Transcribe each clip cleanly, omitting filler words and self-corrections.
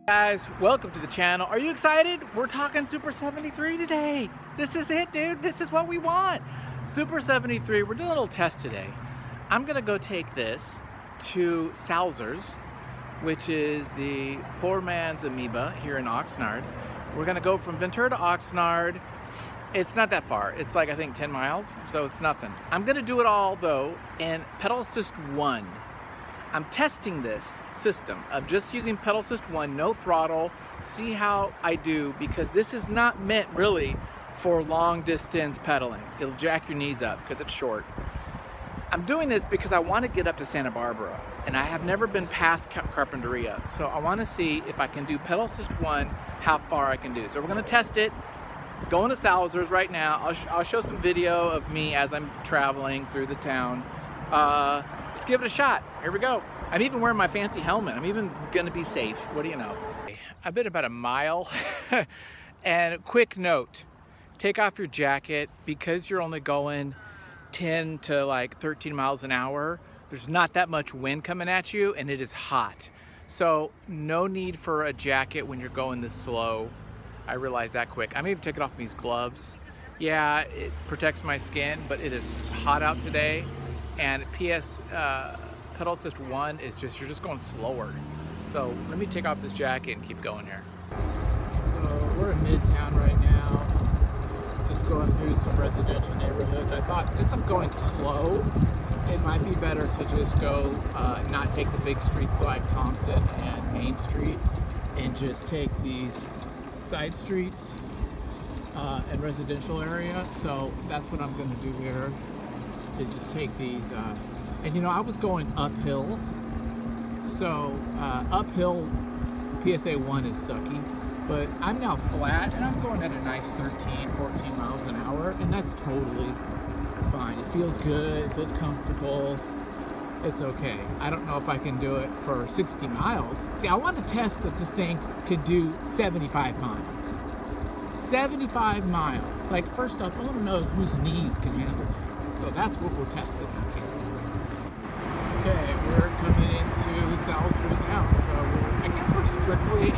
Guys, welcome to the channel. Are you excited? We're talking Super 73 today. This is it, dude. This is what we want. Super 73, we're doing a little test today. I'm gonna go take this to Salzer's, which is the poor man's amoeba here in Oxnard. We're gonna go from Ventura to Oxnard. It's not that far. It's like, I think 10 miles, so it's nothing. I'm gonna do it all though in Pedal Assist 1. I'm testing this system of just using Pedal Assist 1, no throttle, see how I do, because this is not meant really for long distance pedaling. It'll jack your knees up because it's short. I'm doing this because I want to get up to Santa Barbara, and I have never been past Carpinteria, so I want to see if I can do Pedal Assist 1, how far I can do. So we're going to test it, going to Salzer's right now. I'll show some video of me as I'm traveling through the town. Let's give it a shot. Here we go. I'm even wearing my fancy helmet. I'm even gonna be safe. What do you know? I've been about a mile. And quick note, take off your jacket because you're only going 10 to like 13 miles an hour. There's not that much wind coming at you and it is hot. So no need for a jacket when you're going this slow. I realized that quick. I'm even taking off these gloves. Yeah, it protects my skin, but it is hot out today. And PS Pedal Assist 1 is just, you're just going slower. So let me take off this jacket and keep going here. So we're in Midtown right now, just going through some residential neighborhoods. I thought since I'm going slow, it might be better to just go, not take the big streets like Thompson and Main Street, and just take these side streets and residential area. So that's what I'm gonna do here. Is just take these, and you know, I was going uphill, so uphill PSA 1 is sucky, but I'm now flat and I'm going at a nice 13, 14 miles an hour, and that's totally fine. It feels good, it feels comfortable, it's okay. I don't know if I can do it for 60 miles. See, I want to test that this thing could do 75 miles. 75 miles. Like, first off, I want to know whose knees can handle it. So that's what we're testing out here. Okay, we're coming into Salzer's now. So I guess we're technically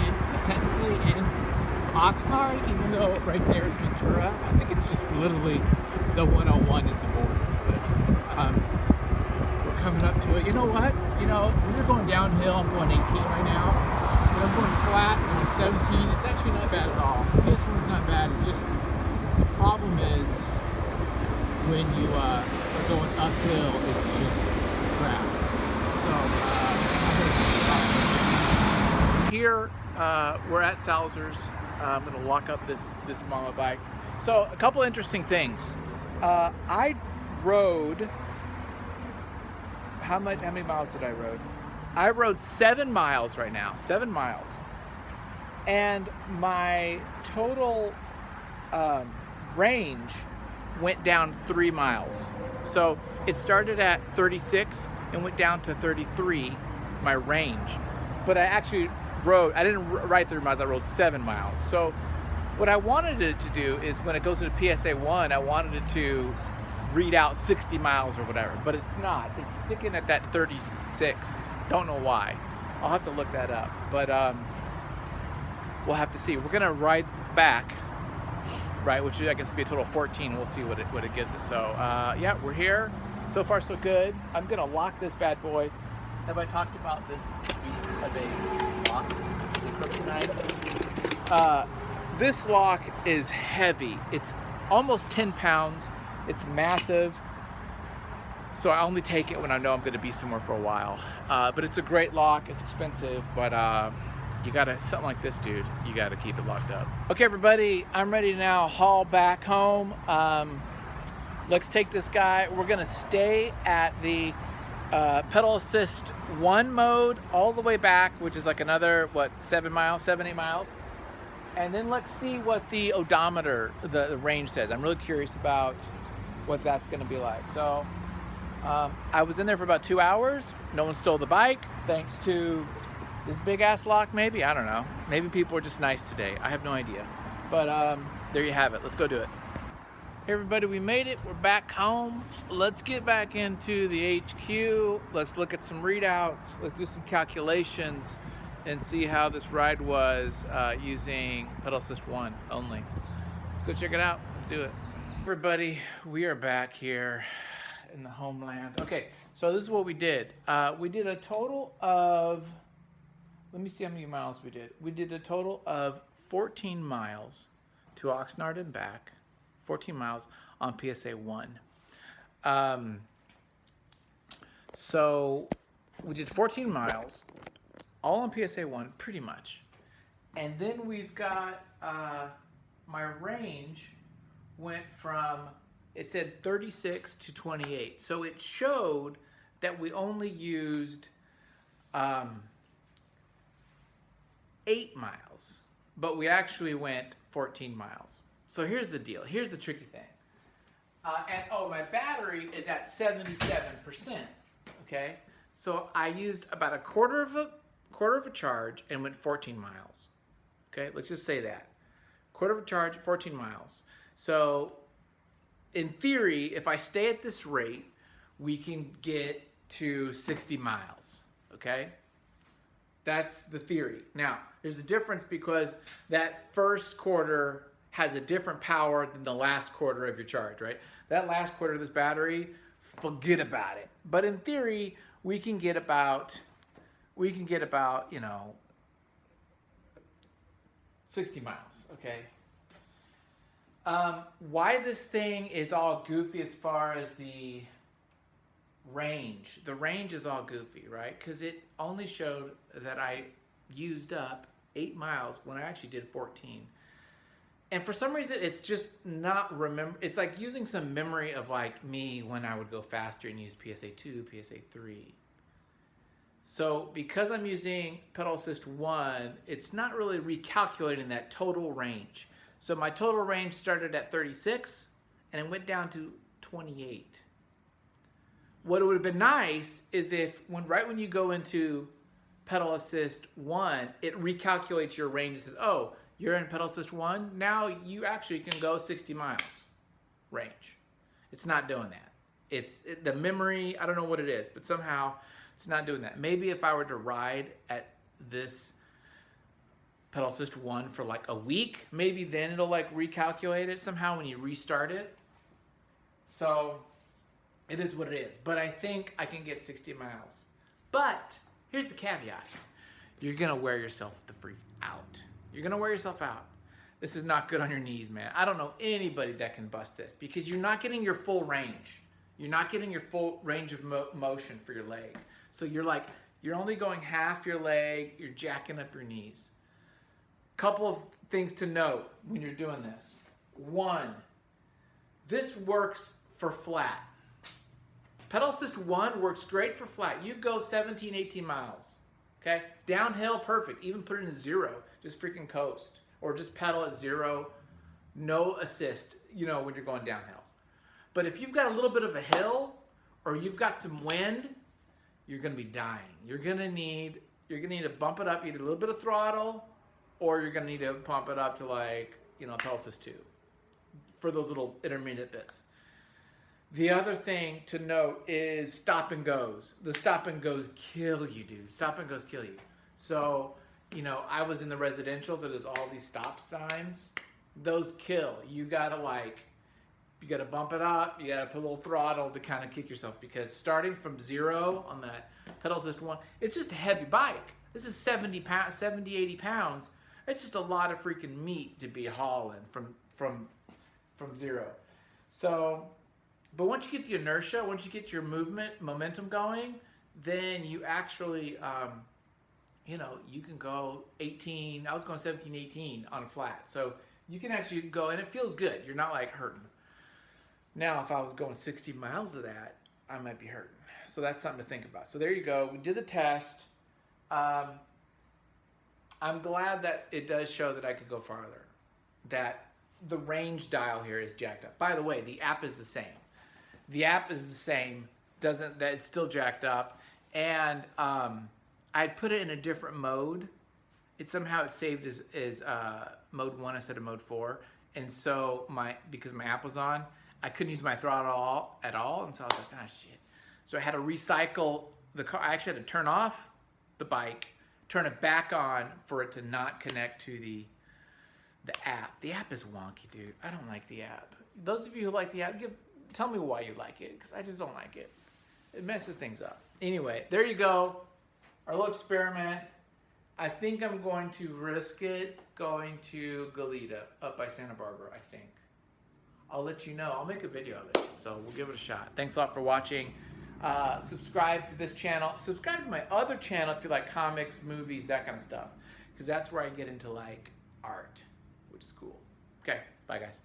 in Oxnard, even though right there is Ventura. I think it's just literally the 101 is the border for this. We're coming up to it. You know what? You know, when you're going downhill, I'm going 18 right now. When I'm going flat, I'm going 17. It's actually not bad at all. This one's not bad. It's just, the problem is, when you are going uphill, it's just crap. So here we're at Salzer's. I'm gonna lock up this mama bike. So a couple interesting things. I rode, how many miles did I rode? I rode 7 miles right now, 7 miles. And my total range went down 3 miles. So it started at 36 and went down to 33, my range. But I actually rode, I didn't ride 3 miles, I rode 7 miles. So what I wanted it to do is when it goes into PSA 1, I wanted it to read out 60 miles or whatever, but it's not. It's sticking at that 36. Don't know why. I'll have to look that up, but we'll have to see. We're gonna ride back, right, which I guess would be a total of 14. We'll see what it gives us. So yeah, we're here. So far so good. I'm gonna lock this bad boy. Have I talked about this beast of a lock, the kryptonite? This lock is heavy. It's almost 10 pounds. It's massive. So I only take it when I know I'm gonna be somewhere for a while. But it's a great lock. It's expensive, but you gotta, something like this, dude, you gotta keep it locked up. Okay, everybody, I'm ready to now haul back home. Let's take this guy. We're gonna stay at the Pedal Assist 1 mode all the way back, which is like another, what, 7 miles, 7, 8 miles? And then let's see what the odometer, the range says. I'm really curious about what that's gonna be like. So, I was in there for about 2 hours. No one stole the bike, thanks to this big ass lock, maybe? I don't know. Maybe people are just nice today. I have no idea. But there you have it. Let's go do it. Hey everybody, we made it. We're back home. Let's get back into the HQ. Let's look at some readouts. Let's do some calculations. and see how this ride was using Pedal Assist 1 only. Let's go check it out. Let's do it. Everybody, we are back here in the homeland. Okay, so this is what we did. We did a total of, let me see how many miles we did. We did a total of 14 miles to Oxnard and back, 14 miles on PSA 1. So we did 14 miles, all on PSA 1, pretty much. And then we've got, my range went from, it said 36 to 28. So it showed that we only used 8 miles, but we actually went 14 miles. So here's the deal. Here's the tricky thing. And oh, my battery is at 77%. Okay, so I used about a quarter of a charge and went 14 miles. Okay, let's just say that. Quarter of a charge, 14 miles. So in theory, if I stay at this rate, we can get to 60 miles. Okay, that's the theory. Now, there's a difference because that first quarter has a different power than the last quarter of your charge, right? That last quarter of this battery, forget about it. But in theory, we can get about, you know, 60 miles, okay? Why this thing is all goofy as far as the range. The range is all goofy, right? Because it only showed that I used up 8 miles when I actually did 14. And for some reason, it's just not remember. It's like using some memory of like me when I would go faster and use PSA 2, PSA 3. So because I'm using Pedal Assist 1, it's not really recalculating that total range. So my total range started at 36 and it went down to 28. What would have been nice is if right when you go into Pedal Assist 1, it recalculates your range and says, oh, you're in Pedal Assist 1, now you actually can go 60 miles range. It's not doing that. The memory, I don't know what it is, but somehow it's not doing that. Maybe if I were to ride at this Pedal Assist 1 for like a week, maybe then it'll like recalculate it somehow when you restart it. So it is what it is. But I think I can get 60 miles. But here's the caveat. You're gonna wear yourself the freak out. You're gonna wear yourself out. This is not good on your knees, man. I don't know anybody that can bust this because you're not getting your full range. You're not getting your full range of motion for your leg. So you're only going half your leg, you're jacking up your knees. Couple of things to note when you're doing this. One, this works for flat. Pedal Assist 1 works great for flat. You go 17, 18 miles. Okay? Downhill, perfect. Even put it in 0. Just freaking coast. Or just pedal at 0. No assist, you know, when you're going downhill. But if you've got a little bit of a hill or you've got some wind, you're going to be dying. You're going to need to bump it up, either a little bit of throttle, or you're going to need to pump it up to like, you know, Pedal Assist 2 for those little intermediate bits. The other thing to note is stop and goes. The stop and goes kill you, dude. Stop and goes kill you. So, you know, I was in the residential that is all these stop signs. Those kill. You gotta bump it up. You gotta put a little throttle to kind of kick yourself because starting from 0 on that Pedal Assist 1, it's just a heavy bike. This is 70, 80 pounds. It's just a lot of freaking meat to be hauling from 0. So, but once you get the inertia, once you get your momentum going, then you actually, you know, you can go 18, I was going 17, 18 on a flat. So you can actually go, and it feels good. You're not like hurting. Now, if I was going 60 miles of that, I might be hurting. So that's something to think about. So there you go. We did the test. I'm glad that it does show that I could go farther. That the range dial here is jacked up. By the way, the app is the same. The app is the same, it's still jacked up. And I put it in a different mode. It saved as mode 1 instead of mode 4. And so because my app was on, I couldn't use my throttle at all. And so I was like, ah, shit. So I had to recycle the car. I actually had to turn off the bike, turn it back on for it to not connect to the app. The app is wonky, dude. I don't like the app. Those of you who like the app, tell me why you like it, because I just don't like it. It messes things up. Anyway, there you go. Our little experiment. I think I'm going to risk it going to Goleta up by Santa Barbara, I think. I'll let you know. I'll make a video of it, so we'll give it a shot. Thanks a lot for watching. Subscribe to this channel. Subscribe to my other channel if you like comics, movies, that kind of stuff, because that's where I get into like art, which is cool. Okay, bye guys.